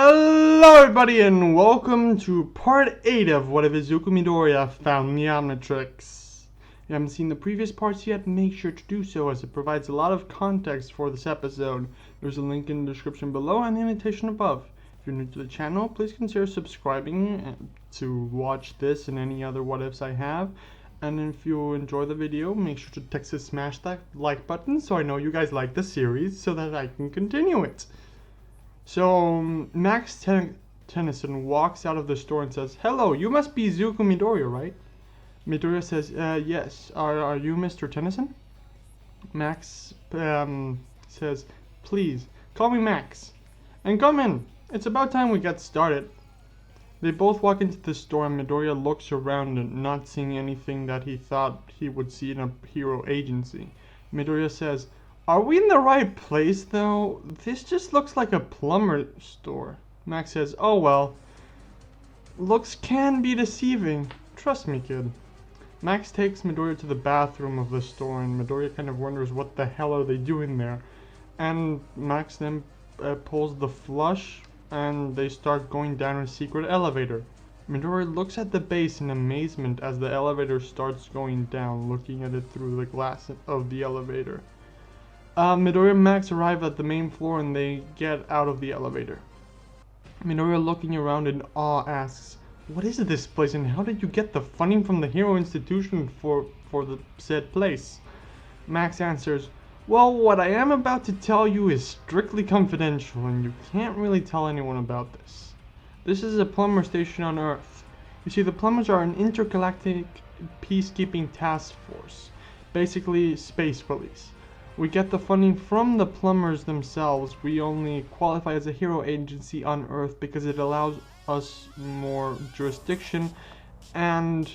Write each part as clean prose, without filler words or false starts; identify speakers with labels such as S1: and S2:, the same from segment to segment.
S1: Hello everybody and welcome to part 8 of What If Izuku Midoriya Found the Omnitrix. If you haven't seen the previous parts yet, make sure to do so as it provides a lot of context for this episode. There's a link in the description below and the annotation above. If you're new to the channel, please consider subscribing to watch this and any other what ifs I have. And if you enjoy the video, make sure to text and smash that like button so I know you guys like the series so that I can continue it. So, Max Tennyson walks out of the store and says, "Hello, you must be Izuku Midoriya, right?" Midoriya says, "Yes. Are you Mr. Tennyson?" Max says, "Please, call me Max. And come in. It's about time we get started." They both walk into the store and Midoriya looks around and not seeing anything that he thought he would see in a hero agency. Midoriya says, "Are we in the right place, though? This just looks like a plumber store." Max says, "Oh well. Looks can be deceiving. Trust me, kid." Max takes Midoriya to the bathroom of the store, and Midoriya kind of wonders what the hell are they doing there. And Max then pulls the flush, and they start going down a secret elevator. Midoriya looks at the base in amazement as the elevator starts going down, looking at it through the glass of the elevator. Midoriya and Max arrive at the main floor and they get out of the elevator. Midoriya, looking around in awe, asks, "What is this place and how did you get the funding from the Hero Institution for the said place?" Max answers, "Well, what I am about to tell you is strictly confidential and you can't really tell anyone about this. This is a plumber station on Earth. You see, the plumbers are an intergalactic peacekeeping task force, basically space police. We get the funding from the plumbers themselves. We only qualify as a hero agency on Earth because it allows us more jurisdiction and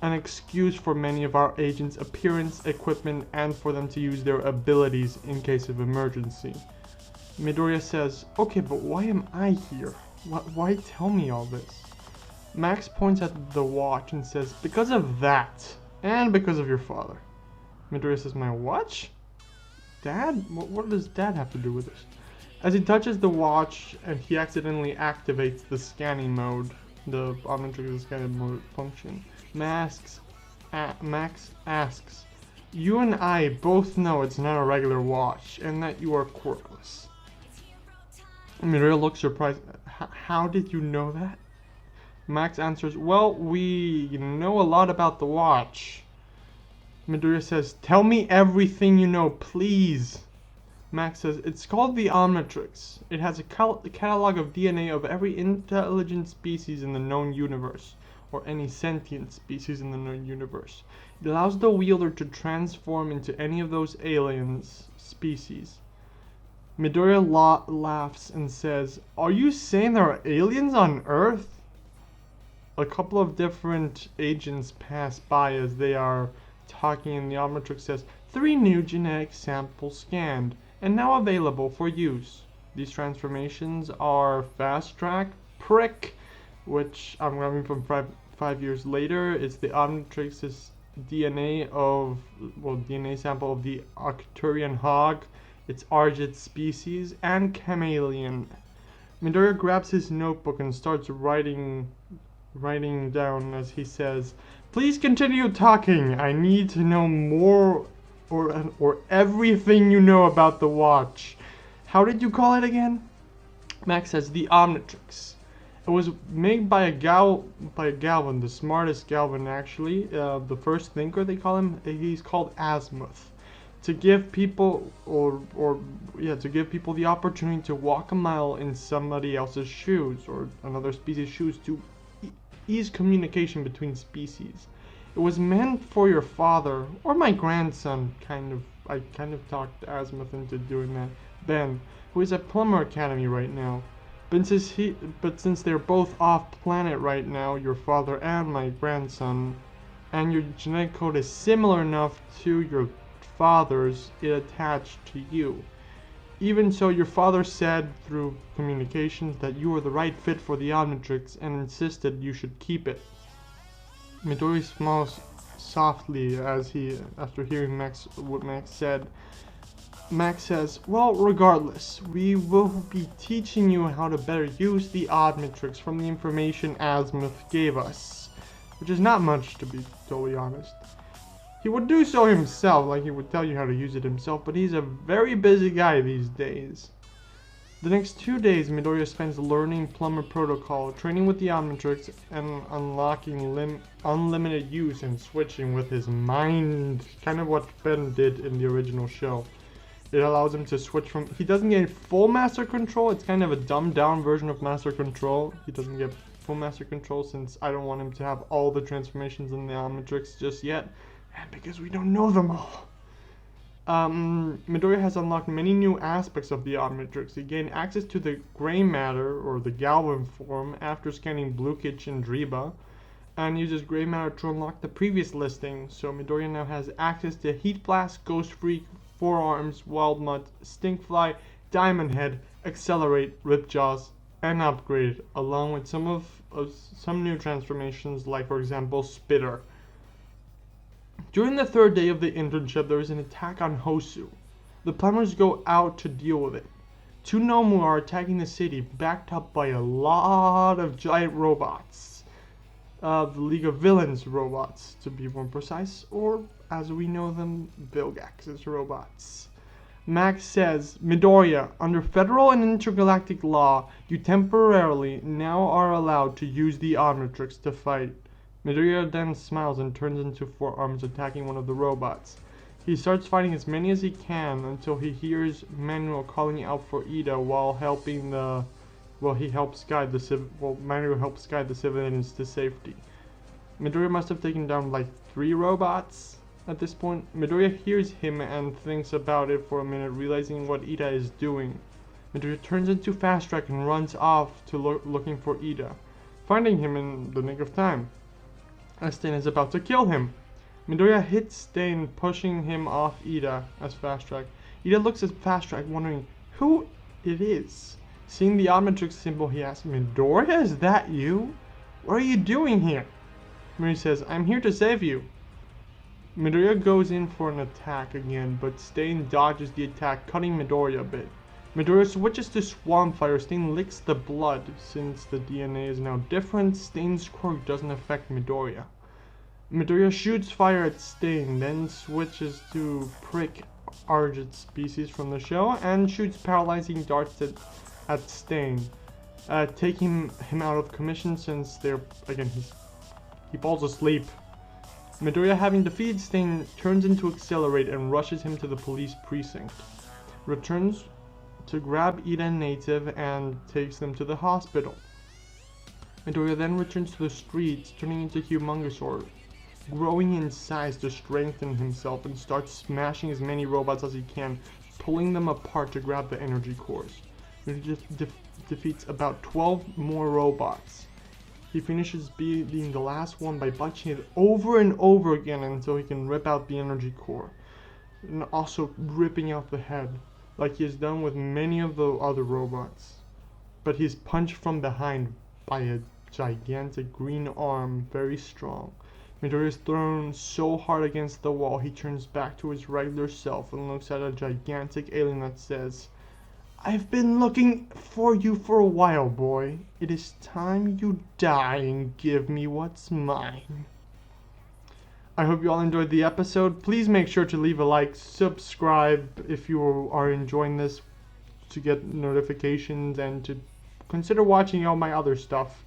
S1: an excuse for many of our agents' appearance, equipment, and for them to use their abilities in case of emergency." Midoriya says, "Okay, but why am I here? Why tell me all this?" Max points at the watch and says, "Because of that, and because of your father." Midoriya says, "My watch? Dad? What does Dad have to do with this?" As he touches the watch and he accidentally activates the scanning mode, the Omnitrix scanning mode function, Max asks, "You and I both know it's not a regular watch and that you are quirkless." Midoriya looks surprised. "How did you know that?" Max answers, "Well, we know a lot about the watch." Midoriya says, "Tell me everything you know, please." Max says, "It's called the Omnitrix. It has a catalog of DNA of every intelligent species in the known universe, or any sentient species in the known universe. It allows the wielder to transform into any of those aliens species." Midoriya laughs and says, "Are you saying there are aliens on Earth?" A couple of different agents pass by as they are talking, and the Omnitrix says, "3 new genetic samples scanned and now available for use. These transformations are Fasttrack, Prick," which I'm grabbing from 5 years later. It's the Omnitrix's DNA sample of the Arcturian hog, its Argid species, and Chamalien. Midoriya grabs his notebook and starts writing down as he says, "Please continue talking. I need to know more or everything you know about the watch. How did you call it again?" Max says, "The Omnitrix. It was made by Galvin, the smartest Galvin actually, the first thinker they call him. He's called Azimuth, to give people to give people the opportunity to walk a mile in somebody else's shoes or another species' shoes to ease communication between species. It was meant for your father or my grandson, I kind of talked Azimuth into doing that, Ben, who is at Plumber Academy right now. But since they're both off planet right now, your father and my grandson, and your genetic code is similar enough to your father's, it attached to you. Even so, your father said through communications that you were the right fit for the Omnitrix and insisted you should keep it." Midoriya smiles softly after hearing what Max said. Max says, well, regardless, we will be teaching you how to better use the Omnitrix from the information Azimuth gave us. Which is not much, to be totally honest. He would do so himself, like he would tell you how to use it himself, but he's a very busy guy these days. The next 2 days, Midoriya spends learning plumber protocol, training with the Omnitrix, and unlocking unlimited use and switching with his mind. Kind of what Ben did in the original show. It allows him to switch from... He doesn't get full master control. It's kind of a dumbed down version of master control. He doesn't get full master control since I don't want him to have all the transformations in the Omnitrix just yet. And because we don't know them all. Midoriya has unlocked many new aspects of the Omnitrix. He gained access to the Graymatter, or the Galvan form, after scanning Blukich and Driba, and uses Graymatter to unlock the previous listing. So Midoriya now has access to Heatblast, Ghost Freak, Four Arms, Wildmutt, Stinkfly, Diamondhead, Accelerate, Ripjaws, and Upgrade, along with some new transformations, like for example Spitter. During the 3rd day of the internship, there is an attack on Hosu. The plumbers go out to deal with it. 2 Nomu are attacking the city, backed up by a lot of giant robots. The League of Villains robots, to be more precise, or as we know them, Vilgax's robots. Max says, Midoriya, under federal and intergalactic law, you temporarily now are allowed to use the Omnitrix to fight. Midoriya then smiles and turns into Four Arms, attacking one of the robots. He starts fighting as many as he can until he hears Manuel calling out for Ida while he helps guide the Manuel helps guide the civilians to safety. Midoriya must have taken down like 3 robots at this point. Midoriya hears him and thinks about it for a minute, realizing what Ida is doing. Midoriya turns into Fasttrack and runs off to looking for Ida, finding him in the nick of time. Stain is about to kill him. Midoriya hits Stain, pushing him off Ida as Fasttrack. Ida looks at Fasttrack, wondering who it is. Seeing the Omnitrix symbol, he asks, Midoriya, is that you? What are you doing here? Midoriya says, I'm here to save you. Midoriya goes in for an attack again, but Stain dodges the attack, cutting Midoriya a bit. Midoriya switches to Swampfire. Stain licks the blood. Since the DNA is now different, Stain's quirk doesn't affect Midoriya. Midoriya shoots fire at Stain, then switches to Prick, Argent species from the show, and shoots paralyzing darts at Stain, taking him out of commission since he falls asleep. Midoriya, having defeated Stain, turns into Accelerate and rushes him to the police precinct. Returns to grab Ida and Native and takes them to the hospital. Midoriya then returns to the streets, turning into Humangosaur, growing in size to strengthen himself, and starts smashing as many robots as he can, pulling them apart to grab the energy cores. He defeats about 12 more robots. He finishes being the last one by punching it over and over again until he can rip out the energy core, and also ripping out the head, like he has done with many of the other robots. But he's punched from behind by a gigantic green arm, very strong. Midoriya is thrown so hard against the wall, he turns back to his regular self and looks at a gigantic alien that says, I've been looking for you for a while, boy. It is time you die and give me what's mine. I hope you all enjoyed the episode. Please make sure to leave a like, subscribe if you are enjoying this to get notifications, and to consider watching all my other stuff.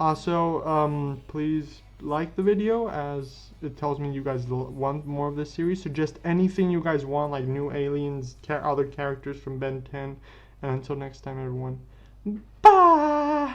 S1: Also, please like the video, as it tells me you guys want more of this series. Suggest anything you guys want, like new aliens, other characters from Ben 10. And until next time, everyone, bye!